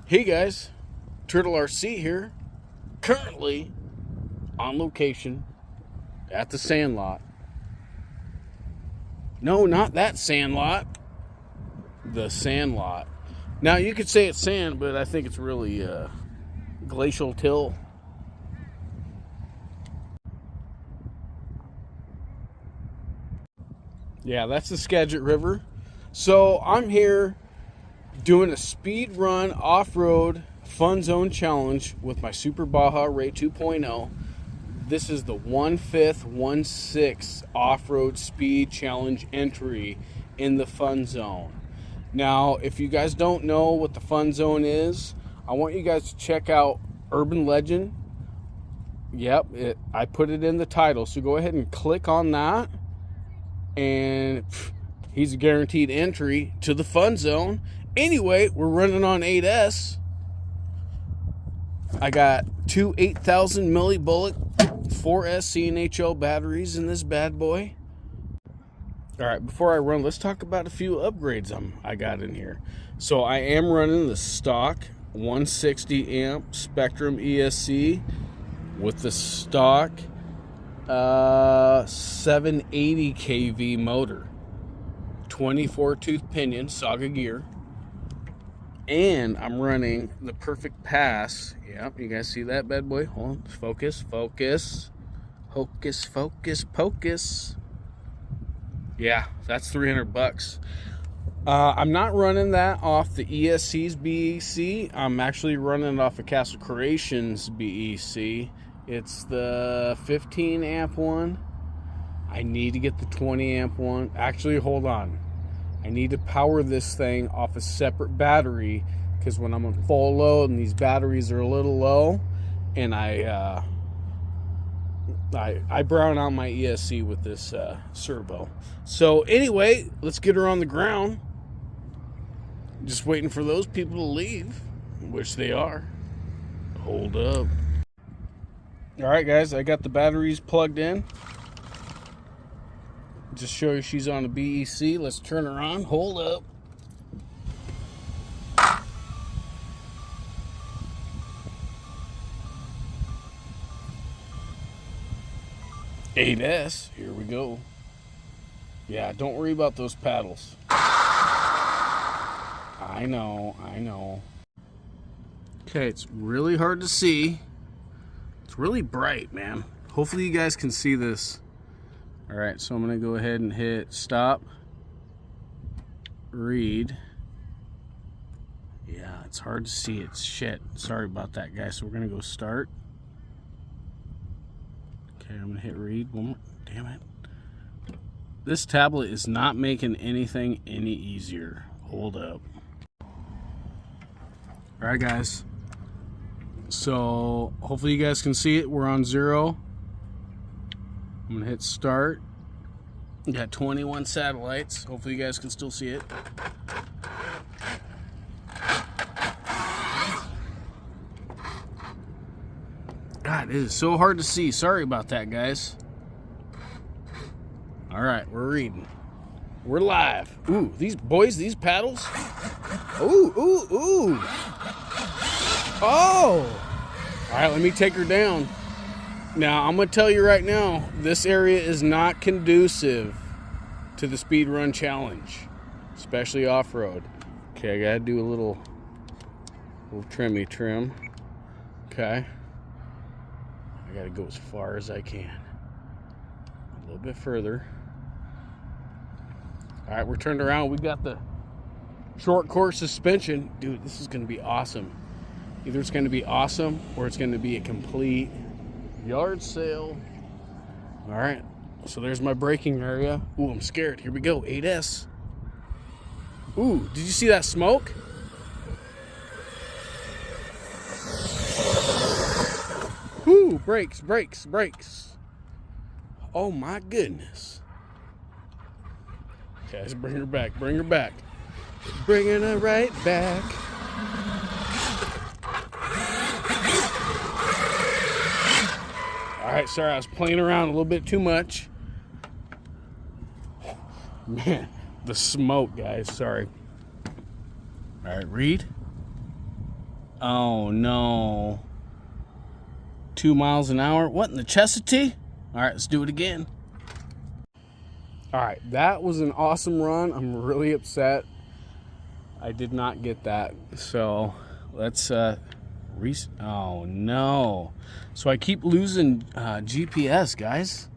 Hey guys, Turtle RC here, currently on location at the Sandlot. No, not that Sandlot, the Sandlot. Now you could say it's sand, but I think it's really glacial till. Yeah, that's the Skagit River. So I'm here doing a speed run off-road fun zone challenge with my Super Baja Ray 2.0. This is the 1/5, 1/6 off-road speed challenge entry in the fun zone. Now, if you guys don't know what the fun zone is, I want you guys to check out Urban Legend. Yep, I put it in the title, so go ahead and click on that. And he's a guaranteed entry to the fun zone. Anyway, we're running on 8S. I got two 8,000 millibullet 4S CNHL batteries in this bad boy. All right, before I run, let's talk about a few upgrades I got in here. So I am running the stock 160 amp Spectrum ESC with the stock 780 kV motor, 24 tooth pinion Saga gear. And I'm running the Perfect Pass. Yep, you guys see that bad boy? Hold on, focus, focus. Hocus, focus, pocus. Yeah, that's $300. I'm not running that off the ESC's BEC. I'm actually running it off of Castle Creations BEC. It's the 15 amp one. I need to get the 20 amp one. Actually, hold on. I need to power this thing off a separate battery because when I'm on full load and these batteries are a little low, and I brown out my ESC with this servo. So anyway, let's get her on the ground. Just waiting for those people to leave, which they are. Hold up. All right, guys, I got the batteries plugged in. Just show you she's on the BEC. Let's turn her on. Hold up. $8S. Here we go. Yeah, don't worry about those paddles. I know, I know. Okay, it's really hard to see. It's really bright, man. Hopefully you guys can see this. All right, so I'm gonna go ahead and hit stop, read. Yeah, it's hard to see. It's shit. Sorry about that, guys. So we're gonna go start. Okay, I'm gonna hit read one more. Damn it. This tablet is not making anything any easier. Hold up. All right, guys. So hopefully you guys can see it. We're on 0. I'm gonna hit start. We got 21 satellites. Hopefully you guys can still see it. God, it is so hard to see. Sorry about that, guys. All right, we're reading. We're live. Ooh, these boys, these paddles. Ooh, ooh, ooh. Oh. All right, let me take her down. Now, I'm going to tell you right now, this area is not conducive to the speed run challenge, especially off-road. Okay, I got to do a little trim. Okay. I got to go as far as I can. A little bit further. All right, we're turned around. We've got the short course suspension. Dude, this is going to be awesome. Either it's going to be awesome or it's going to be a complete yard sale. All right, so there's my braking area. Ooh, I'm scared. Here we go. 8S. Ooh, did you see that smoke? Ooh, brakes, brakes, brakes. Oh my goodness. Okay, let's bring her back. Bring her back. Bringing her right back. All right, sorry, I was playing around a little bit too much. Man, the smoke, guys, sorry. All right, read. Oh no. 2 miles an hour. What in the Chesapeake? All right, let's do it again. All right, that was an awesome run. I'm really upset I did not get that. So let's oh no. So I keep losing GPS, guys.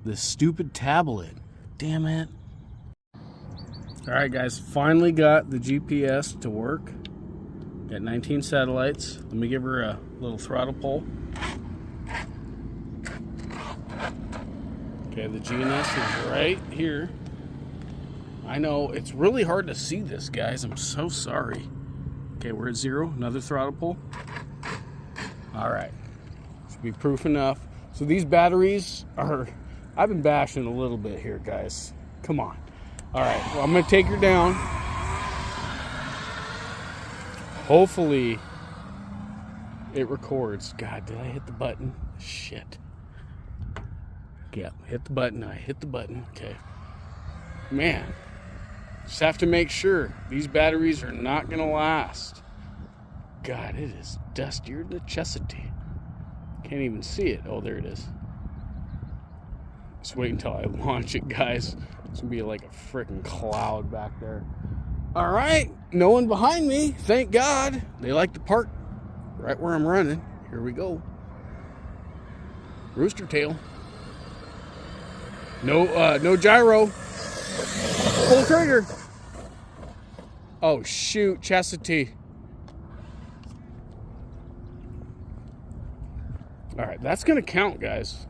This stupid tablet. Damn it. All right, guys, finally got the GPS to work. Got 19 satellites. Let me give her a little throttle pull. Okay, the GNS is right here. I know, it's really hard to see this, guys. I'm so sorry. Okay, we're at 0. Another throttle pull. All right. Should be proof enough. So these batteries are... I've been bashing a little bit here, guys. Come on. All right, well, I'm going to take her down. Hopefully it records. God, did I hit the button? Shit. Yeah, hit the button. I hit the button. Okay. Man, just have to make sure these batteries are not going to last. God, it is dustier than the Chesapeake. Can't even see it. Oh, there it is. Just wait until I launch it, guys. It's going to be like a freaking cloud back there. All right, no one behind me. Thank God. They like to park right where I'm running. Here we go. Rooster tail. No gyro. Full trigger. Oh shoot, Chesapeake. All right, that's gonna count, guys.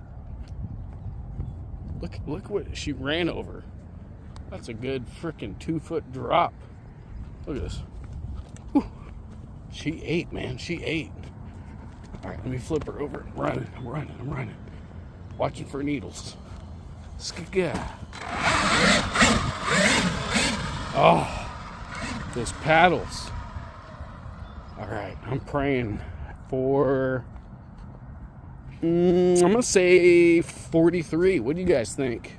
Look what she ran over. That's a good freaking 2-foot drop. Look at this. Whew. She ate, man. She ate. All right, let me flip her over. I'm running. Watching for needles. Skika. Oh, those paddles. All right, I'm praying for... I'm going to say 43. What do you guys think?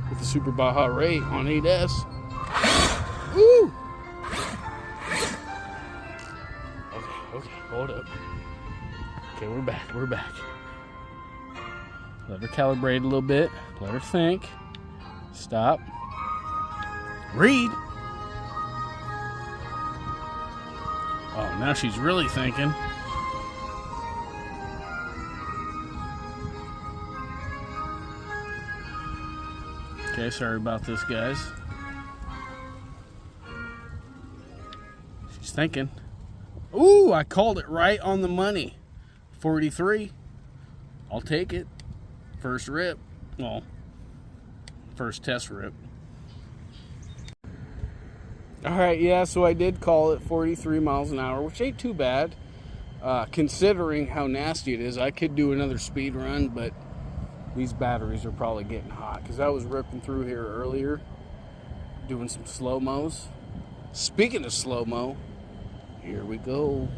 With the Super Baja rate on 8S. Woo! Okay, hold up. Okay, we're back. Let her calibrate a little bit. Let her think. Stop. Read. Oh, now she's really thinking. Okay, sorry about this, guys. She's thinking. Ooh, I called it right on the money. 43. I'll take it. First rip. Well, first test rip. All right, yeah, so I did call it 43 miles an hour, which ain't too bad. Considering how nasty it is, I could do another speed run, but these batteries are probably getting hot because I was ripping through here earlier doing some slow-mos. Speaking of slow-mo, here we go.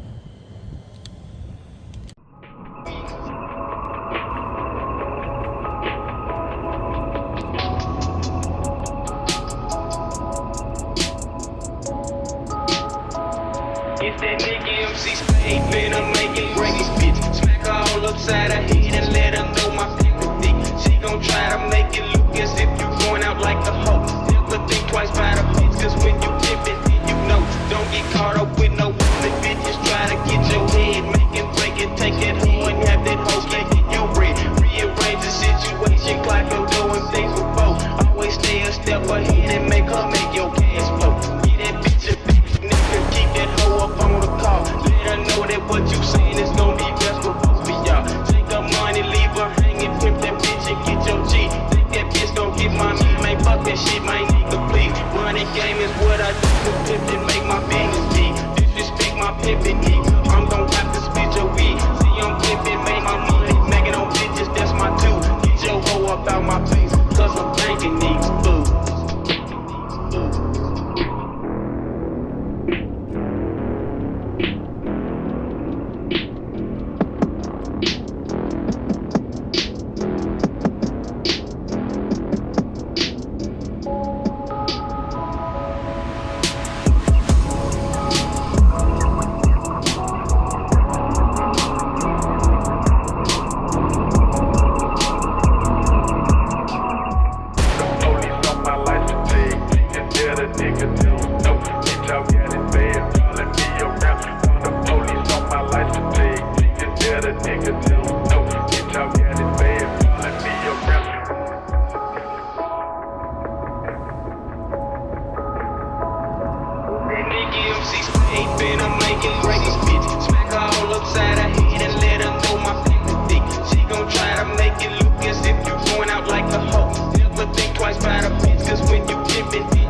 It's that nigga MC Spade, finna make it break his bitch. Smack her all upside her head and let her know my favorite dick. She gon' try to make it look as if you going out like a hoe. Never think twice by the bitch, cause when you tip it, then you know. Don't get caught up with no woman bitches. Try to get your head, make it break it, take that hoe and have that hoe get your bread. Rearrange the situation, clock your door and things will flow. Always stay a step ahead and make her make your cash flow. Get that bitch a bitch, nigga, keep that hoe up on the call. Let her know that what you saying is gonna be best for both of y'all. Take her money, leave her hanging, pimp that bitch and get your G. Think that bitch gon' get my meat, man, fuck that shit, man, nigga, please. Running game is what I do to pimp and make my business G. Disrespect my pimpin' geek, I'm gon' have to split your weed. See, I'm pimpin', make my money, making on bitches, that's my two. Get your hoe up out my face, cause I'm banking needs food. tell them no. Bitch, I got it bad, calling me around. Call the police on my life to take. She can tell the nigga tell them no. Bitch, I got it bad, calling me around. Nigga MC's paid, been I'm making breakers, bitch. Smack her all upside her head and let her know my paper thick. She gon' try to make it look as if you going out like a hoe. Never think twice about a bitch, cause when you pimpin',